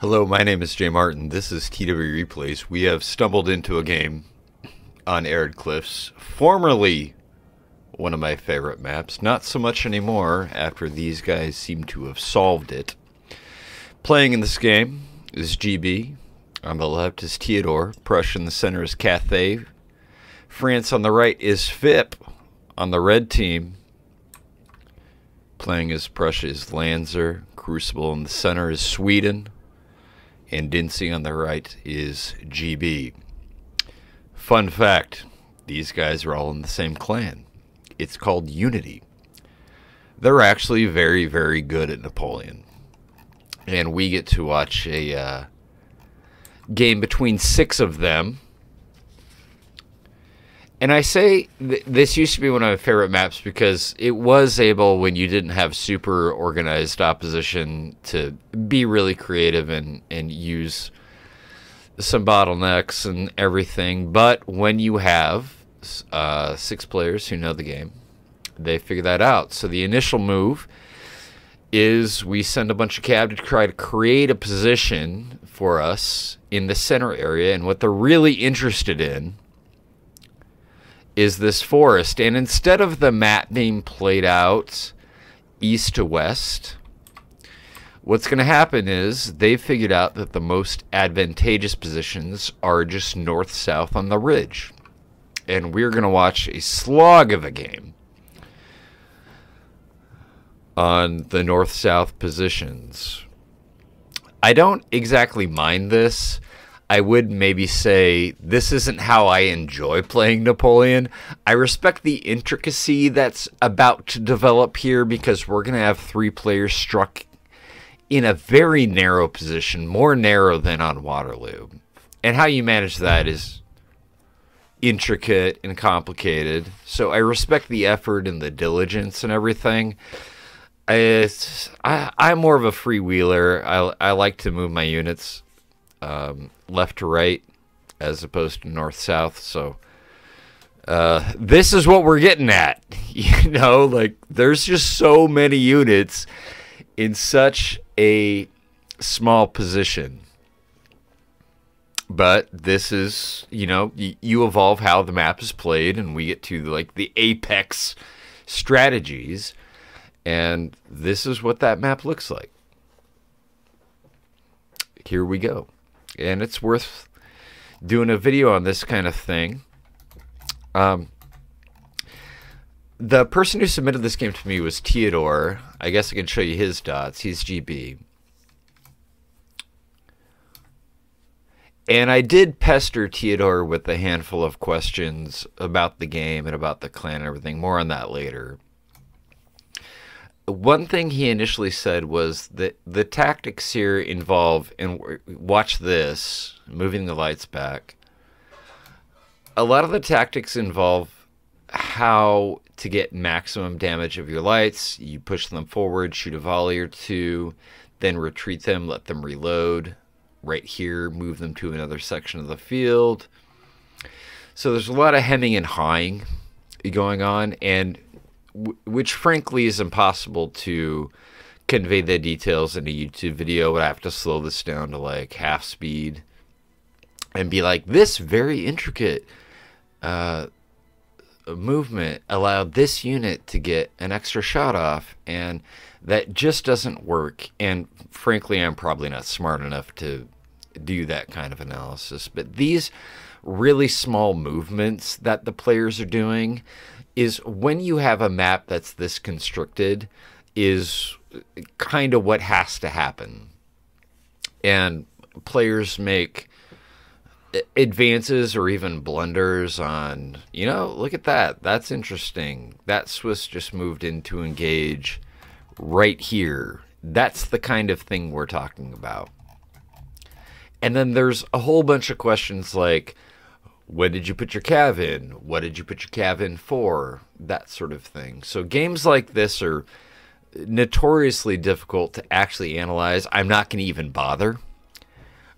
Hello, my name is Jay Martin. This is TW Replays. We have stumbled into a game on Arid Cliffs, formerly one of my favorite maps. Not so much anymore after these guys seem to have solved it. Playing in this game is GB. On the left is Theodore. Prussia in the center is Cathay. France on the right is FIP. On the red team, playing as Prussia is Lanzer. Crucible in the center is Sweden. And Dincy on the right is GB. Fun fact, these guys are all in the same clan. It's called Unity. They're actually very, very good at Napoleon. And we get to watch a game between 6 of them. And I say this used to be one of my favorite maps because it was able, when you didn't have super organized opposition, to be really creative and use some bottlenecks and everything. But when you have 6 players who know the game, they figure that out. So the initial move is we send a bunch of cav to try to create a position for us in the center area. And what they're really interested in is this forest. And instead of the map being played out east to west, what's going to happen is they've figured out that the most advantageous positions are just north-south on the ridge. And we're going to watch a slog of a game on the north-south positions. I don't exactly mind this. I would maybe say this isn't how I enjoy playing Napoleon. I respect the intricacy that's about to develop here because we're going to have 3 players struck in a very narrow position, more narrow than on Waterloo. And how you manage that is intricate and complicated. So I respect the effort and the diligence and everything. I'm more of a freewheeler. I like to move my units left to right as opposed to north-south. So this is what we're getting at. You know, like, there's just so many units in such a small position. But this is, you know, you evolve how the map is played, and we get to, like, the apex strategies. And this is what that map looks like. Here we go. And it's worth doing a video on this kind of thing. The person who submitted this game to me was Theodore. I guess I can show you his dots. He's GB. And I did pester Theodore with a handful of questions about the game and about the clan and everything. More on that later. One thing he initially said was that the tactics here involve, and watch this, moving the lights back. A lot of the tactics involve how to get maximum damage of your lights. You push them forward, shoot a volley or 2, then retreat them, let them reload. Right here, move them to another section of the field. So there's a lot of hemming and hawing going on, and which frankly is impossible to convey the details in a YouTube video. I have to slow this down to like half speed and be like, this very intricate movement allowed this unit to get an extra shot off, and that just doesn't work. And frankly, I'm probably not smart enough to do that kind of analysis. But these really small movements that the players are doing is, when you have a map that's this constricted, is kind of what has to happen. And players make advances or even blunders on, you know, look at that. That's interesting. That Swiss just moved in to engage right here. That's the kind of thing we're talking about. And then there's a whole bunch of questions like, when did you put your cav in? What did you put your cav in for? That sort of thing. So games like this are notoriously difficult to actually analyze. I'm not going to even bother.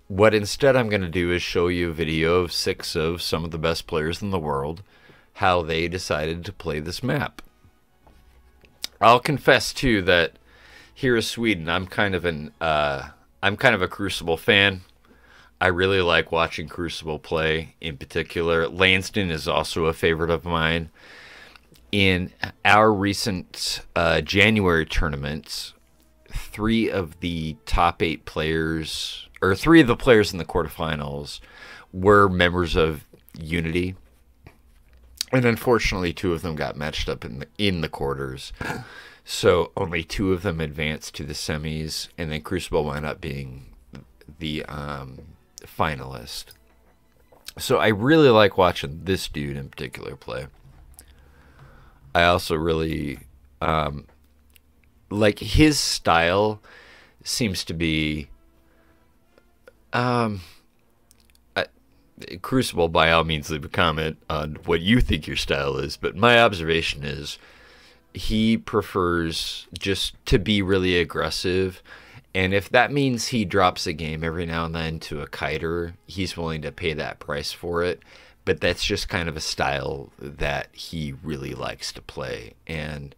What instead I'm going to do is show you a video of 6 of some of the best players in the world, how they decided to play this map. I'll confess, too, that here is Sweden. I'm kind of an I'm kind of a Crucible fan. I really like watching Crucible play in particular. Lansden is also a favorite of mine. In our recent January tournaments, three of the top 8 players, or three of the players in the quarterfinals, were members of Unity. And unfortunately, 2 of them got matched up in the quarters. So only 2 of them advanced to the semis, and then Crucible wound up being the finalist. So I really like watching this dude in particular play. I also really like his style. Seems to be Crucible. By all means, leave a comment on what you think your style is, but my observation is he prefers just to be really aggressive, and if that means he drops a game every now and then to a kiter, he's willing to pay that price for it. But that's just kind of a style that he really likes to play, and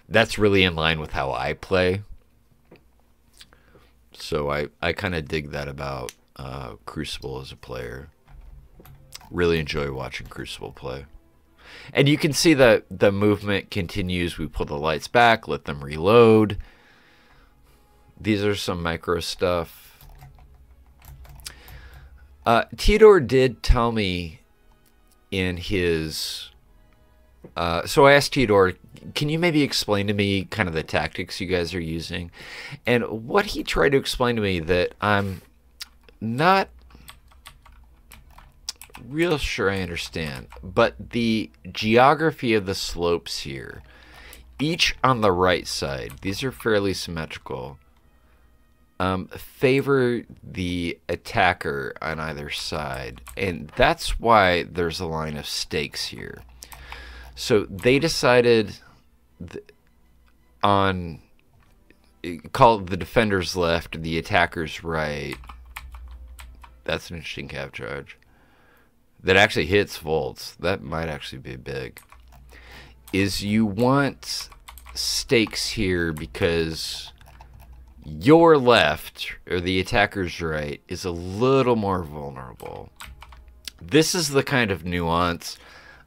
that's really in line with how I play. So I kind of dig that about Crucible as a player. Really enjoy watching Crucible play. And you can see that the movement continues. We pull the lights back, let them reload. These are some micro stuff. Tidor did tell me in his... so I asked Tidor, can you maybe explain to me kind of the tactics you guys are using? And what he tried to explain to me that I'm not real sure I understand, but the geography of the slopes here, each on the right side, these are fairly symmetrical, favor the attacker on either side, and that's why there's a line of stakes here. So they decided on, call it the defender's left, the attacker's right. That's an interesting cap charge. That actually hits volts. That might actually be big. Is you want stakes here because your left, or the attacker's right, is a little more vulnerable. This is the kind of nuance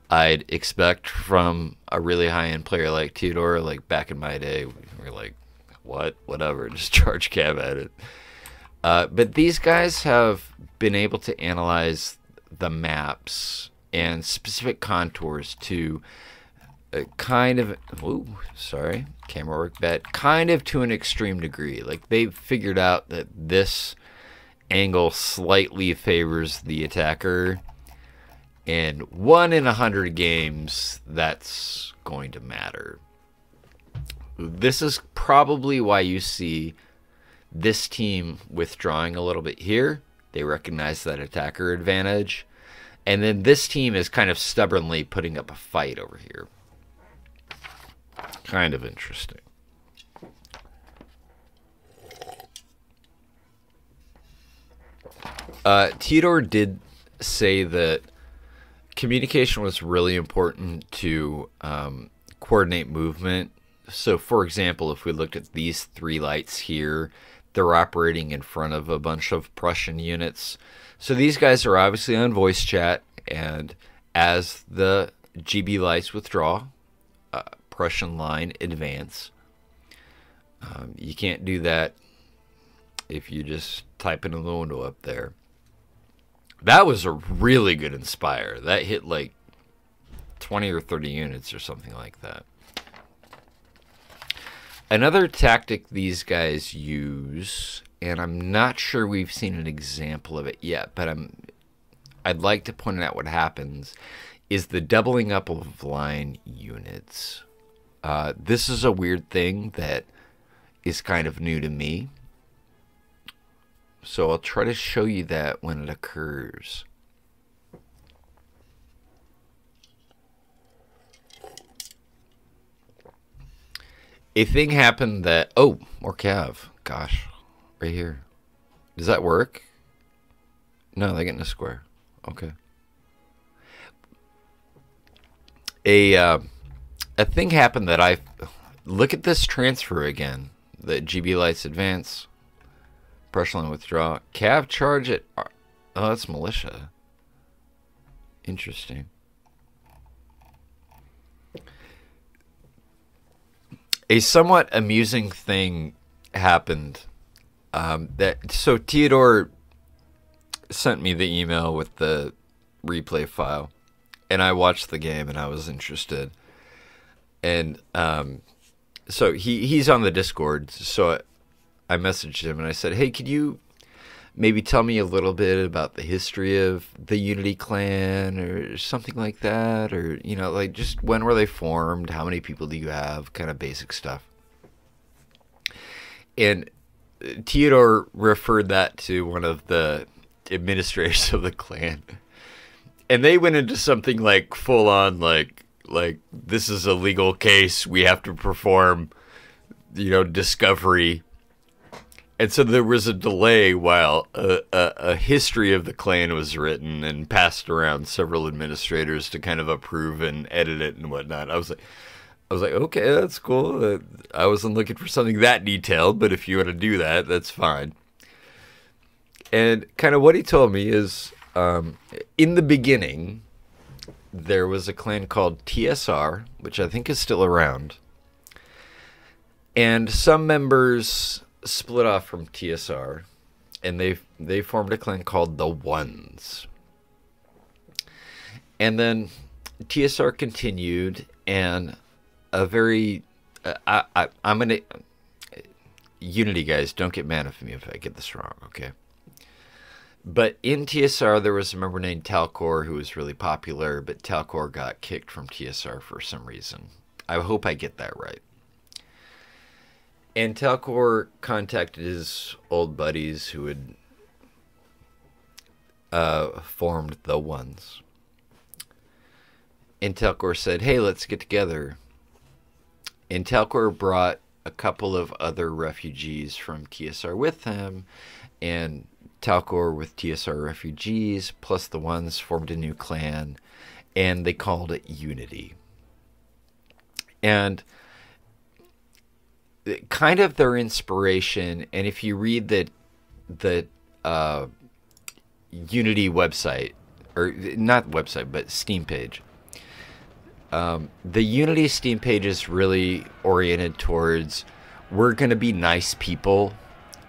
I'd expect from a really high-end player like Tidor. Like back in my day, we were like, what? Whatever, just charge cab at it. But these guys have been able to analyze the maps and specific contours to kind of, ooh, sorry, camera work bad, kind of to an extreme degree. Like they've figured out that this angle slightly favors the attacker, and 1 in 100 games that's going to matter. This is probably why you see this team withdrawing a little bit here. They recognize that attacker advantage. And then this team is kind of stubbornly putting up a fight over here. Kind of interesting. Tidor did say that communication was really important to coordinate movement. So, for example, if we looked at these 3 lights here, they're operating in front of a bunch of Prussian units. So these guys are obviously on voice chat, and as the GB lights withdraw, Prussian line advance. You can't do that if you just type it in the window up there. That was a really good Inspire. That hit like 20 or 30 units or something like that. Another tactic these guys use, and I'm not sure we've seen an example of it yet, but I'd like to point out what happens, is the doubling up of line units. This is a weird thing that is kind of new to me. So I'll try to show you that when it occurs. A thing happened that... Oh, more cav. Gosh. Right here. Does that work? No, they get in a square. Okay. A thing happened that I... Look at this transfer again. The GB Lights Advance. Pressure line withdraw. Cav charge at... Oh, that's militia. Interesting. A somewhat amusing thing happened. So Theodore sent me the email with the replay file, and I watched the game, and I was interested. And so he's on the Discord, so I messaged him, and I said, hey, could you maybe tell me a little bit about the history of the Unity clan or something like that? Or, you know, like just when were they formed? How many people do you have? Kind of basic stuff. And Theodore referred that to one of the administrators of the clan. And they went into something like full on, like this is a legal case. We have to perform, you know, discovery. And so there was a delay while a history of the clan was written and passed around several administrators to kind of approve and edit it and whatnot. I was like, okay, that's cool. I wasn't looking for something that detailed, but if you want to do that, that's fine. And kind of what he told me is, in the beginning, there was a clan called TSR, which I think is still around. And some members split off from TSR, and they formed a clan called the Ones. And then TSR continued, and a very I'm gonna Unity guys, don't get mad at me if I get this wrong, okay? But in TSR there was a member named Talcor who was really popular, but Talcor got kicked from TSR for some reason. I hope I get that right. And Talcor contacted his old buddies who had formed the Ones. And Talcor said, hey, let's get together. And Talcor brought a couple of other refugees from TSR with him. And Talcor with TSR refugees, plus the Ones, formed a new clan. And they called it Unity. And kind of their inspiration, and if you read the Unity website, or not website, but Steam page, the Unity Steam page is really oriented towards, we're going to be nice people,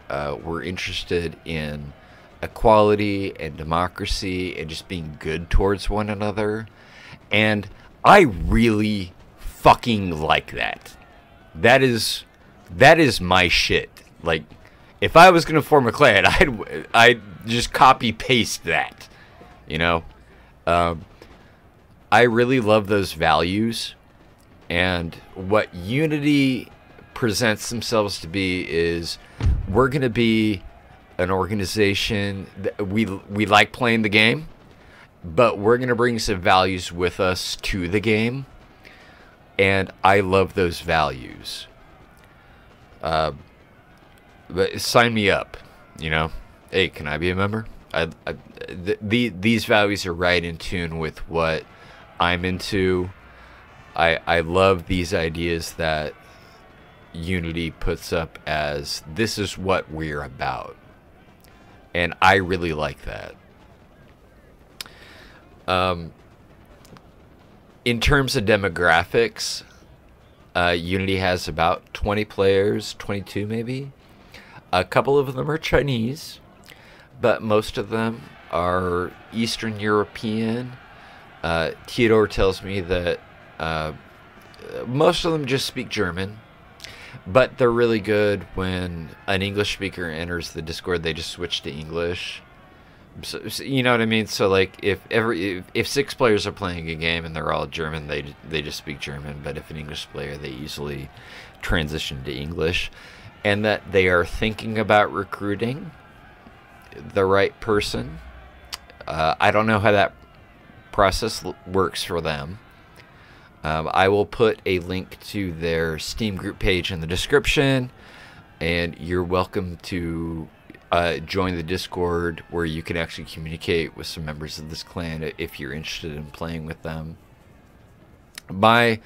we're interested in equality and democracy and just being good towards one another, and I really fucking like that. That is my shit. Like, if I was gonna form a clan, I'd just copy paste that, you know. I really love those values, and what Unity presents themselves to be is, we're gonna be an organization that we like playing the game, but we're gonna bring some values with us to the game, and I love those values. But sign me up, you know. Hey, can I be a member? These values are right in tune with what I'm into. I love these ideas that Unity puts up as, this is what we're about, and I really like that. In terms of demographics, Unity has about 20 players, 22 maybe. A couple of them are Chinese, but most of them are Eastern European. Theodore tells me that most of them just speak German, but they're really good when an English speaker enters the Discord, they just switch to English. So, you know what I mean? So like if 6 players are playing a game and they're all German, they just speak German. But if an English player, they easily transition to English. And that they are thinking about recruiting the right person. I don't know how that process works for them. I will put a link to their Steam group page in the description, and you're welcome to join the Discord, where you can actually communicate with some members of this clan if you're interested in playing with them. My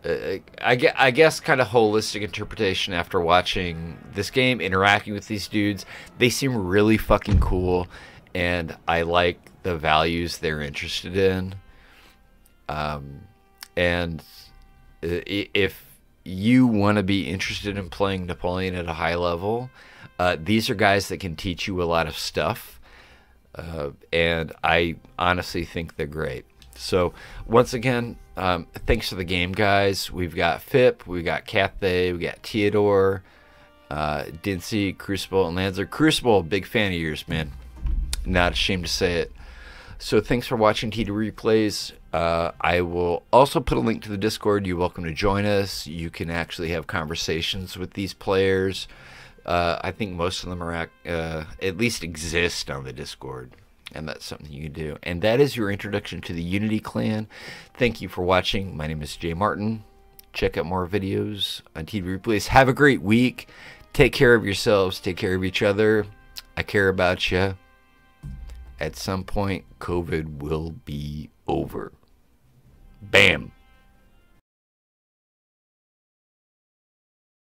I guess kind of holistic interpretation after watching this game, interacting with these dudes. They seem really fucking cool, and I like the values they're interested in. And if you want to be interested in playing Napoleon at a high level, these are guys that can teach you a lot of stuff. And I honestly think they're great. So once again, thanks to the game guys. We've got Fip, we got Cathay, we got Theodore, Dincy, Crucible, and Lanzer. Crucible, big fan of yours, man. Not ashamed to say it. So thanks for watching TD Replays. I will also put a link to the Discord. You're welcome to join us. You can actually have conversations with these players. I think most of them are at least exist on the Discord, and that's something you can do. And that is your introduction to the Unity clan. Thank you for watching. My name is Jay Martin. Check out more videos on TD Replays. Have a great week. Take care of yourselves. Take care of each other. I care about you. At some point, COVID will be over. Bam.